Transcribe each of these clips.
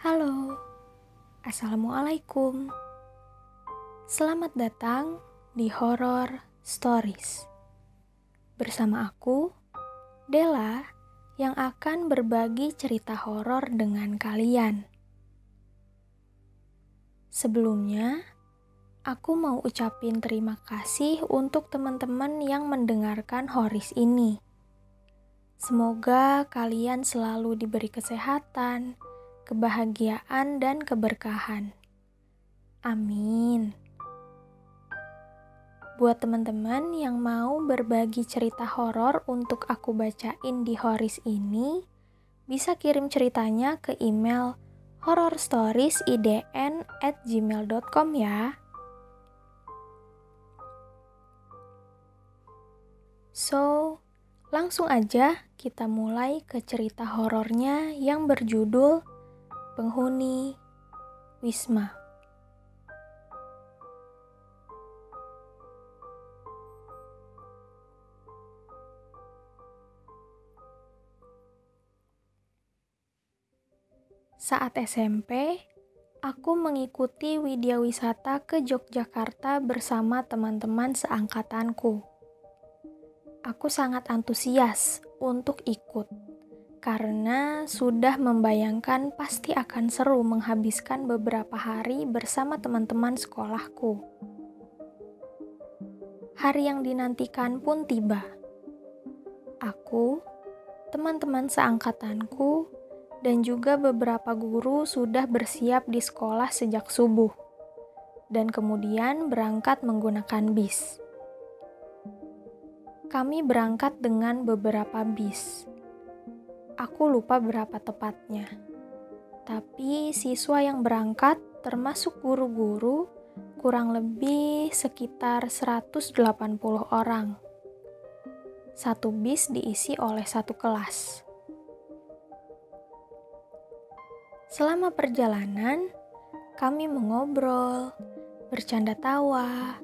Halo, Assalamualaikum. Selamat datang di Horror Stories. Bersama aku, Della, yang akan berbagi cerita horor dengan kalian. Sebelumnya, aku mau ucapin terima kasih untuk teman-teman yang mendengarkan Horis ini. Semoga kalian selalu diberi kesehatan, kebahagiaan, dan keberkahan. Amin. Buat teman-teman yang mau berbagi cerita horor untuk aku bacain di Horis ini, bisa kirim ceritanya ke email horrorstoriesidn@gmail.com ya. So, langsung aja kita mulai ke cerita horornya yang berjudul Penghuni Wisma. Saat SMP, aku mengikuti widyawisata ke Yogyakarta bersama teman-teman seangkatanku. Aku sangat antusias untuk ikut, karena sudah membayangkan pasti akan seru menghabiskan beberapa hari bersama teman-teman sekolahku. Hari yang dinantikan pun tiba. Aku, teman-teman seangkatanku, dan juga beberapa guru sudah bersiap di sekolah sejak subuh, dan kemudian berangkat menggunakan bis. Kami berangkat dengan beberapa bis. Aku lupa berapa tepatnya. Tapi siswa yang berangkat, termasuk guru-guru, kurang lebih sekitar 180 orang. Satu bis diisi oleh satu kelas. Selama perjalanan, kami mengobrol, bercanda tawa,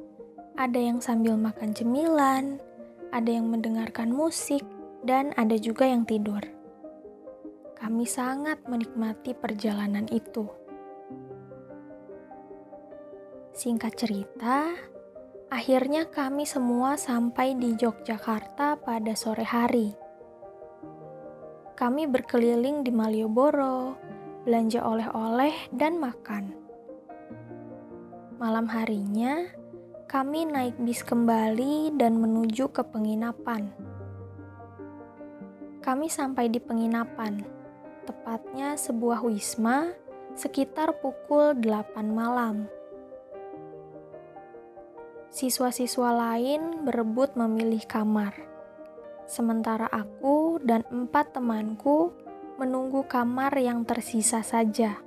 ada yang sambil makan cemilan, ada yang mendengarkan musik, dan ada juga yang tidur. Kami sangat menikmati perjalanan itu. Singkat cerita, akhirnya kami semua sampai di Yogyakarta pada sore hari. Kami berkeliling di Malioboro, belanja oleh-oleh, dan makan. Malam harinya, kami naik bis kembali dan menuju ke penginapan. Kami sampai di penginapan, tepatnya sebuah wisma, sekitar pukul 8 malam. Siswa-siswa lain berebut memilih kamar, sementara aku dan 4 temanku menunggu kamar yang tersisa saja.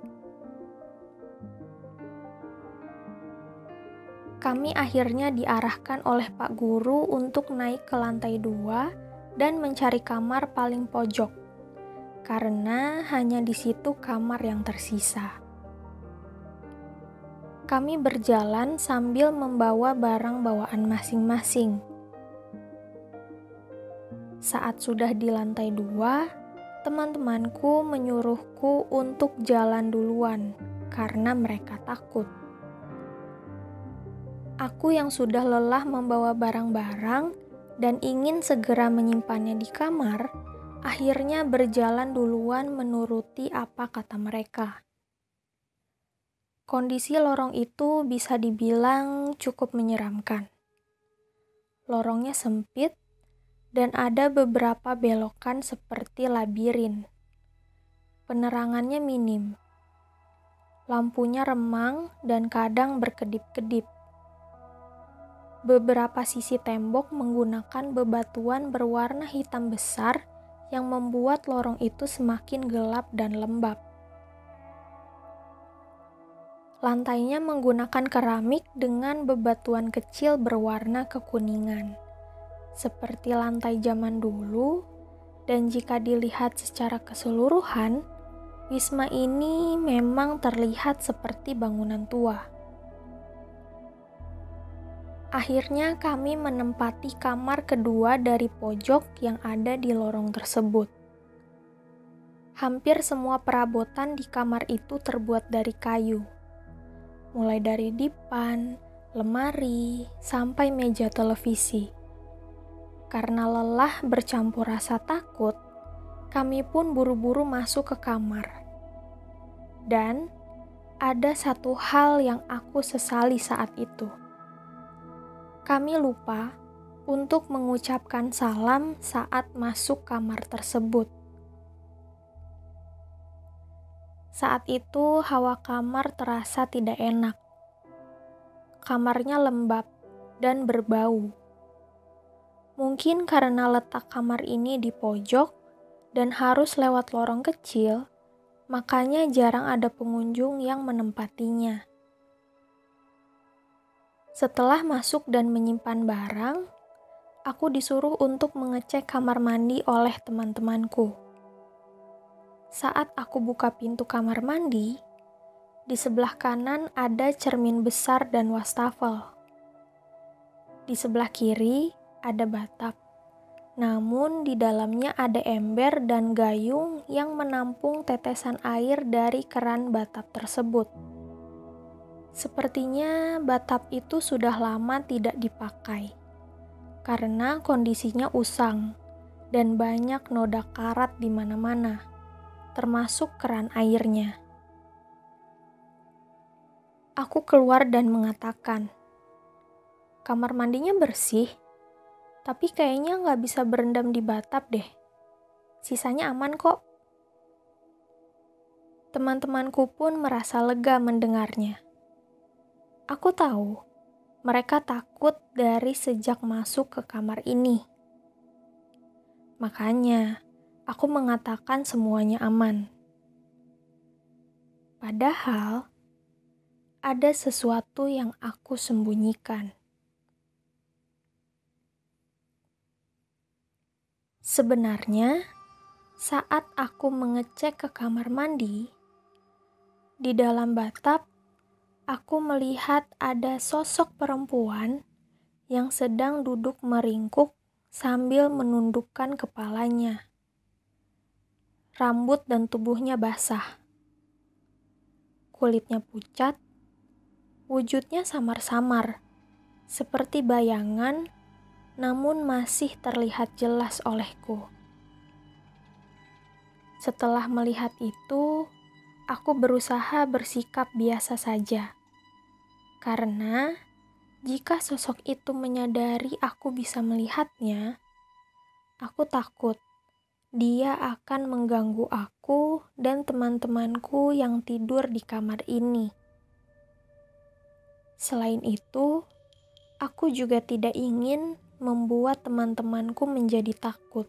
Kami akhirnya diarahkan oleh Pak Guru untuk naik ke lantai 2 dan mencari kamar paling pojok, karena hanya di situ kamar yang tersisa. Kami berjalan sambil membawa barang bawaan masing-masing. Saat sudah di lantai 2, teman-temanku menyuruhku untuk jalan duluan karena mereka takut. Aku yang sudah lelah membawa barang-barang dan ingin segera menyimpannya di kamar, akhirnya berjalan duluan menuruti apa kata mereka. Kondisi lorong itu bisa dibilang cukup menyeramkan. Lorongnya sempit dan ada beberapa belokan seperti labirin. Penerangannya minim. Lampunya remang dan kadang berkedip-kedip. Beberapa sisi tembok menggunakan bebatuan berwarna hitam besar yang membuat lorong itu semakin gelap dan lembab. Lantainya menggunakan keramik dengan bebatuan kecil berwarna kekuningan, seperti lantai zaman dulu, dan jika dilihat secara keseluruhan, wisma ini memang terlihat seperti bangunan tua. Akhirnya kami menempati kamar kedua dari pojok yang ada di lorong tersebut. Hampir semua perabotan di kamar itu terbuat dari kayu. Mulai dari dipan, lemari, sampai meja televisi. Karena lelah bercampur rasa takut, kami pun buru-buru masuk ke kamar. Dan ada satu hal yang aku sesali saat itu. Kami lupa untuk mengucapkan salam saat masuk kamar tersebut. Saat itu hawa kamar terasa tidak enak. Kamarnya lembab dan berbau. Mungkin karena letak kamar ini di pojok dan harus lewat lorong kecil, makanya jarang ada pengunjung yang menempatinya. Setelah masuk dan menyimpan barang, aku disuruh untuk mengecek kamar mandi oleh teman-temanku. Saat aku buka pintu kamar mandi, di sebelah kanan ada cermin besar dan wastafel. Di sebelah kiri ada batap, namun di dalamnya ada ember dan gayung yang menampung tetesan air dari keran batap tersebut. Sepertinya batap itu sudah lama tidak dipakai, karena kondisinya usang dan banyak noda karat di mana-mana, termasuk keran airnya. Aku keluar dan mengatakan, kamar mandinya bersih, tapi kayaknya nggak bisa berendam di batap deh. Sisanya aman kok. Teman-temanku pun merasa lega mendengarnya. Aku tahu, mereka takut dari sejak masuk ke kamar ini. Makanya, aku mengatakan semuanya aman. Padahal, ada sesuatu yang aku sembunyikan. Sebenarnya, saat aku mengecek ke kamar mandi, di dalam batap, aku melihat ada sosok perempuan yang sedang duduk meringkuk sambil menundukkan kepalanya. Rambut dan tubuhnya basah. Kulitnya pucat, wujudnya samar-samar, seperti bayangan, namun masih terlihat jelas olehku. Setelah melihat itu, aku berusaha bersikap biasa saja. Karena jika sosok itu menyadari aku bisa melihatnya, aku takut dia akan mengganggu aku dan teman-temanku yang tidur di kamar ini. Selain itu, aku juga tidak ingin membuat teman-temanku menjadi takut.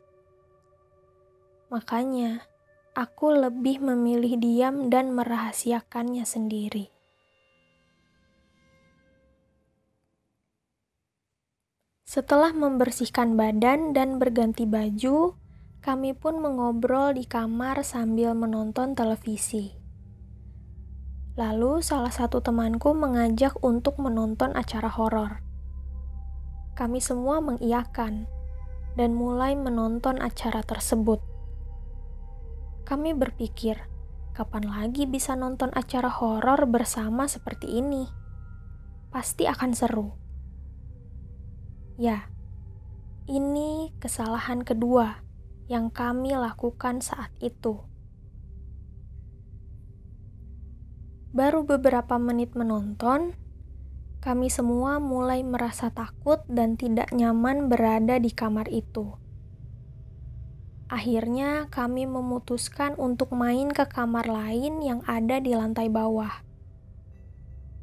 Makanya, aku lebih memilih diam dan merahasiakannya sendiri. Setelah membersihkan badan dan berganti baju, kami pun mengobrol di kamar sambil menonton televisi. Lalu salah satu temanku mengajak untuk menonton acara horor. Kami semua mengiyakan dan mulai menonton acara tersebut. Kami berpikir, kapan lagi bisa nonton acara horor bersama seperti ini? Pasti akan seru. Ya, ini kesalahan kedua yang kami lakukan saat itu. Baru beberapa menit menonton, kami semua mulai merasa takut dan tidak nyaman berada di kamar itu. Akhirnya kami memutuskan untuk main ke kamar lain yang ada di lantai bawah.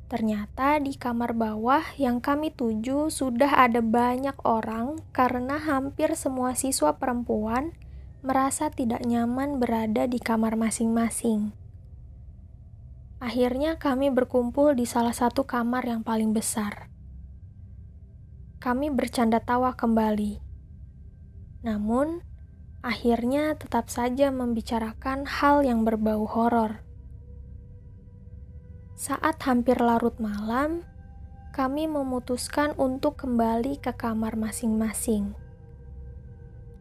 Ternyata di kamar bawah yang kami tuju sudah ada banyak orang karena hampir semua siswa perempuan merasa tidak nyaman berada di kamar masing-masing. Akhirnya kami berkumpul di salah satu kamar yang paling besar. Kami bercanda tawa kembali. Namun, akhirnya tetap saja membicarakan hal yang berbau horor. Saat hampir larut malam, kami memutuskan untuk kembali ke kamar masing-masing.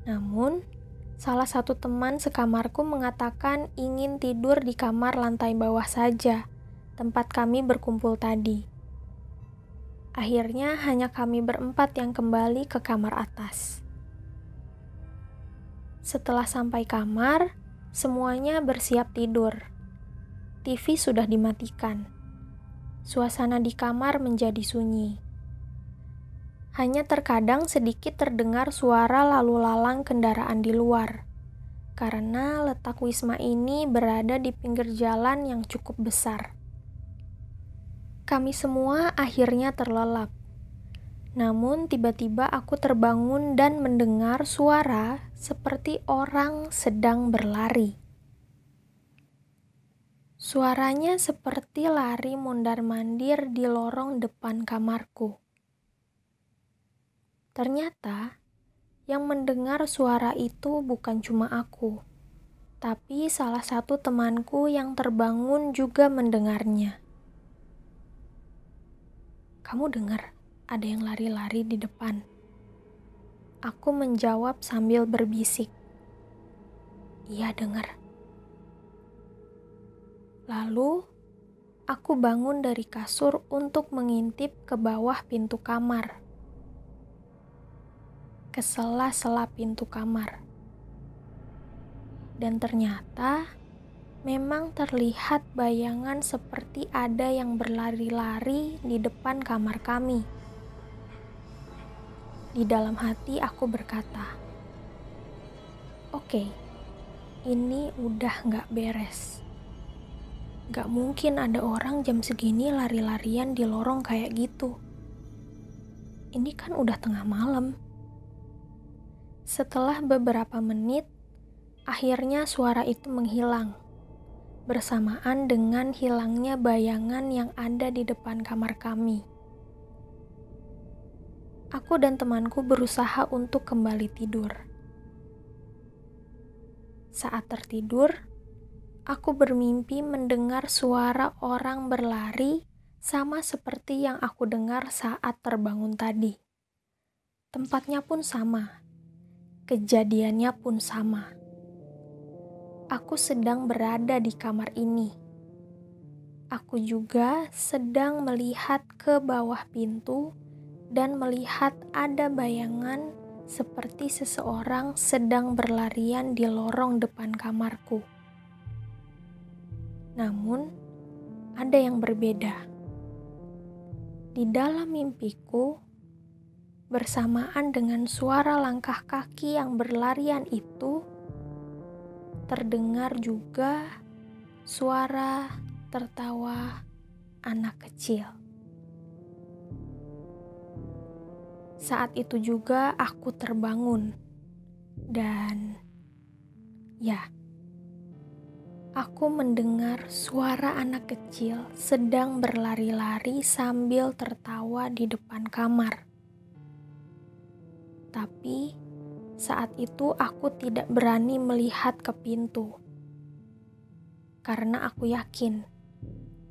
Namun, Salah satu teman sekamarku mengatakan ingin tidur di kamar lantai bawah saja, tempat kami berkumpul tadi. Akhirnya hanya kami berempat yang kembali ke kamar atas. Setelah sampai kamar, semuanya bersiap tidur. TV sudah dimatikan. Suasana di kamar menjadi sunyi. Hanya terkadang sedikit terdengar suara lalu lalang kendaraan di luar, karena letak wisma ini berada di pinggir jalan yang cukup besar. Kami semua akhirnya terlelap. Namun tiba-tiba aku terbangun dan mendengar suara seperti orang sedang berlari. Suaranya seperti lari mondar-mandir di lorong depan kamarku. Ternyata, yang mendengar suara itu bukan cuma aku, tapi salah satu temanku yang terbangun juga mendengarnya. "Kamu dengar ada yang lari-lari di depan?" Aku menjawab sambil berbisik. "Iya, dengar." Lalu, aku bangun dari kasur untuk mengintip ke bawah pintu kamar, ke sela-sela pintu kamar. Dan ternyata memang terlihat bayangan seperti ada yang berlari-lari di depan kamar kami. Di dalam hati aku berkata, "Oke, ini udah gak beres. Gak mungkin ada orang jam segini lari-larian di lorong kayak gitu. Ini kan udah tengah malam." Setelah beberapa menit, akhirnya suara itu menghilang, bersamaan dengan hilangnya bayangan yang ada di depan kamar kami. Aku dan temanku berusaha untuk kembali tidur. Saat tertidur, aku bermimpi mendengar suara orang berlari sama seperti yang aku dengar saat terbangun tadi. Tempatnya pun sama. Kejadiannya pun sama. Aku sedang berada di kamar ini. Aku juga sedang melihat ke bawah pintu dan melihat ada bayangan seperti seseorang sedang berlarian di lorong depan kamarku. Namun, ada yang berbeda. Di dalam mimpiku, bersamaan dengan suara langkah kaki yang berlarian itu, terdengar juga suara tertawa anak kecil. Saat itu juga aku terbangun dan aku mendengar suara anak kecil sedang berlari-lari sambil tertawa di depan kamar. Tapi saat itu aku tidak berani melihat ke pintu, karena aku yakin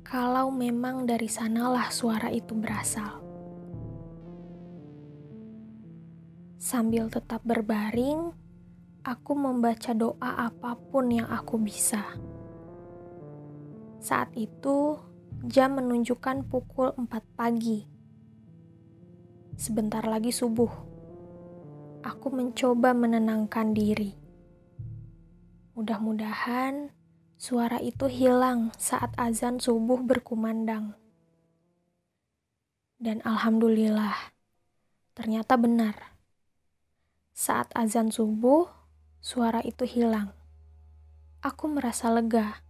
kalau memang dari sanalah suara itu berasal. Sambil tetap berbaring, aku membaca doa apapun yang aku bisa. Saat itu, jam menunjukkan pukul 4 pagi. Sebentar lagi subuh. Aku mencoba menenangkan diri. Mudah-mudahan suara itu hilang saat azan subuh berkumandang. Dan alhamdulillah, ternyata benar. Saat azan subuh, suara itu hilang. Aku merasa lega,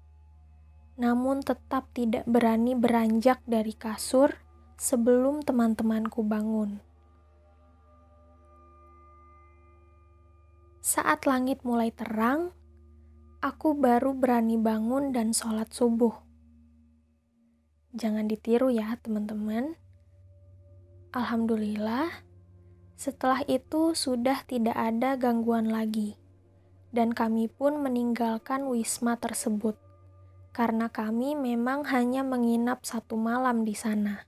namun tetap tidak berani beranjak dari kasur sebelum teman-temanku bangun. Saat langit mulai terang, aku baru berani bangun dan sholat subuh. Jangan ditiru ya teman-teman. Alhamdulillah, setelah itu sudah tidak ada gangguan lagi. Dan kami pun meninggalkan wisma tersebut, karena kami memang hanya menginap 1 malam di sana.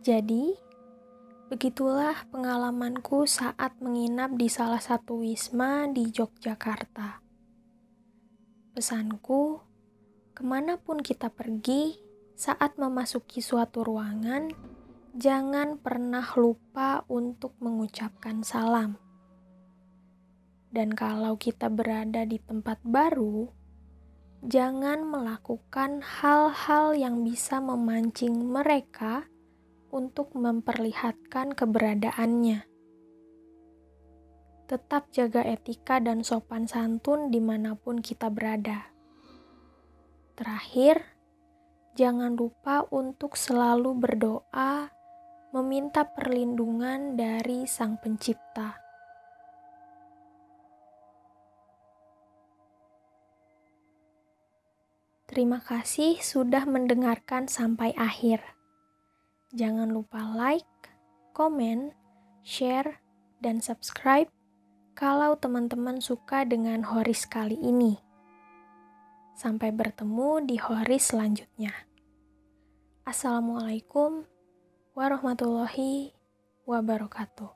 Jadi, begitulah pengalamanku saat menginap di salah satu wisma di Yogyakarta. Pesanku, kemanapun kita pergi, saat memasuki suatu ruangan, jangan pernah lupa untuk mengucapkan salam. Dan kalau kita berada di tempat baru, jangan melakukan hal-hal yang bisa memancing mereka untuk memperlihatkan keberadaannya. Tetap jaga etika dan sopan santun dimanapun kita berada. Terakhir, jangan lupa untuk selalu berdoa, meminta perlindungan dari Sang Pencipta. Terima kasih sudah mendengarkan sampai akhir. Jangan lupa like, komen, share, dan subscribe kalau teman-teman suka dengan Horis kali ini. Sampai bertemu di Horis selanjutnya. Assalamualaikum warahmatullahi wabarakatuh.